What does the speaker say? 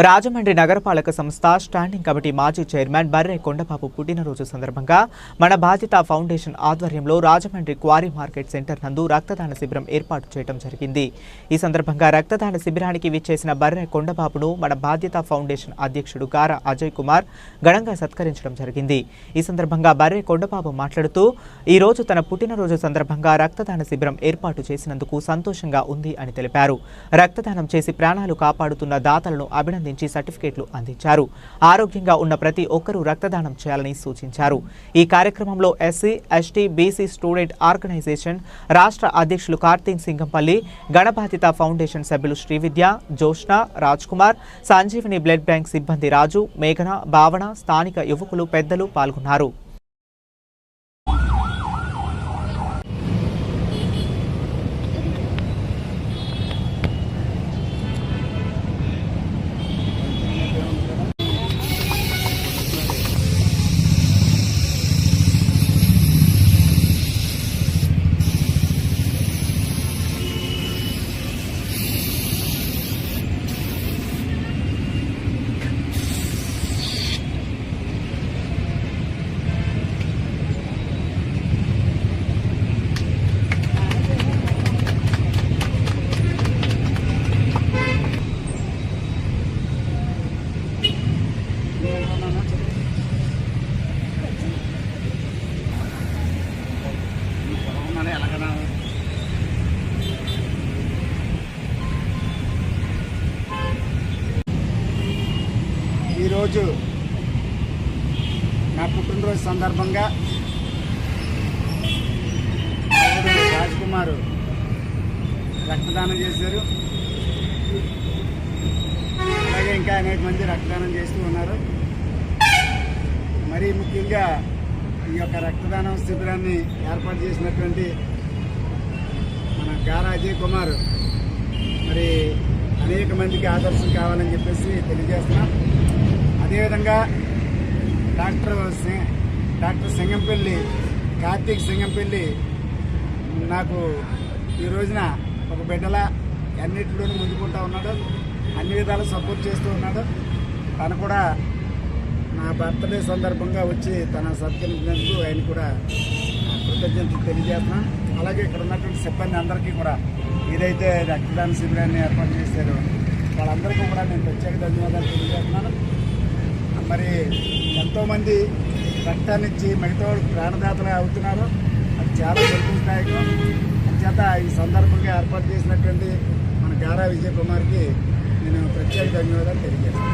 రాజమండ్రి నగరపాలక సంస్థ standing committee మాజీ చైర్మన్ బర్రె కొండబాబు పుట్టినరోజు సందర్భంగా మన బాధ్యత ఫౌండేషన్ ఆధ్వర్యంలో రాజమండ్రి క్వారీ మార్కెట్ సెంటర్ నందు రక్తదాన శిబిరం ఏర్పాటు చేయడం జరిగింది. ఈ సందర్భంగా రక్తదాన శిబిరానికి విచ్చేసిన బర్రె కొండబాబును మన బాధ్యత ఫౌండేషన్ అధ్యక్షుడు గారా అజయ్ కుమార్ ఘనంగా సత్కరించడం జరిగింది. ఈ సందర్భంగా బర్రె కొండబాబు మాట్లాడుతూ ఈ రోజు తన పుట్టినరోజు సందర్భంగా రక్తదాన శిబిరం ఏర్పాటు చేసినందుకు సంతోషంగా ఉంది అని తెలిపారు. రక్తదానం చేసి ప్రాణాలు కాపాడుతున్న దాతలను అభినందించారు. సర్టిఫికేట్లు అందించారు. ఆరోగ్యంగా ఉన్న ప్రతి ఒక్కరూ రక్తదానం చేయాలని సూచించారు. ఈ కార్యక్రమంలో SC, ST, BC student organisation రాష్ట్ర అధ్యక్షులు కార్తీక్ సింగంపల్లి, గణబాధిత ఫౌండేషన్ సభ్యులు శ్రీవిద్య, జోష్న, రాజ్ కుమార్, సంజీవిని బ్లడ్ బ్యాంక్ సిబ్బంది రాజు, మేఘన, భావన, స్థానిక యువకులు, పెద్దలు పాల్గొన్నారు. ఈరోజు నా పుట్టినరోజు సందర్భంగా రాజ్ కుమార్ రక్తదానం చేశారు. అలాగే ఇంకా అనేక మంది రక్తదానం చేస్తూ ఉన్నారు. మరీ ముఖ్యంగా ఈ యొక్క రక్తదానం శిబిరాన్ని ఏర్పాటు చేసినటువంటి మన గారా అజయ్ కుమార్ మరి అనేక మందికి ఆదర్శం కావాలని చెప్పేసి తెలియజేస్తున్నాం. అదేవిధంగా డాక్టర్ సింగంపల్లి, కార్తీక్ సింగంపల్లి నాకు ఈ రోజున ఒక బిడ్డల అన్నింటిలోనూ ముందుకుంటూ ఉన్నాడు. అన్ని విధాలు సపోర్ట్ చేస్తూ ఉన్నాడు. తను కూడా నా బర్త్డే సందర్భంగా వచ్చి తన సత్కరించినందుకు ఆయన కూడా కృతజ్ఞతలు తెలియజేస్తున్నాను. అలాగే ఇక్కడ ఉన్నటువంటి సిబ్బంది అందరికీ కూడా ఏదైతే రక్తదాన శిబిరాన్ని ఏర్పాటు చేశారో వాళ్ళందరికీ కూడా నేను ప్రత్యేక ధన్యవాదాలు తెలియజేస్తున్నాను. మరి ఎంతోమంది రక్తాన్ని ఇచ్చి మిగతా వాళ్ళు ప్రాణదాతలు అవుతున్నారు. అది చాలా సంతోషదాయకం. అంచేత ఈ సందర్భంగా ఏర్పాటు చేసినటువంటి మన గారా విజయ్ కుమార్కి నేను ప్రత్యేక ధన్యవాదాలు తెలియజేస్తాను.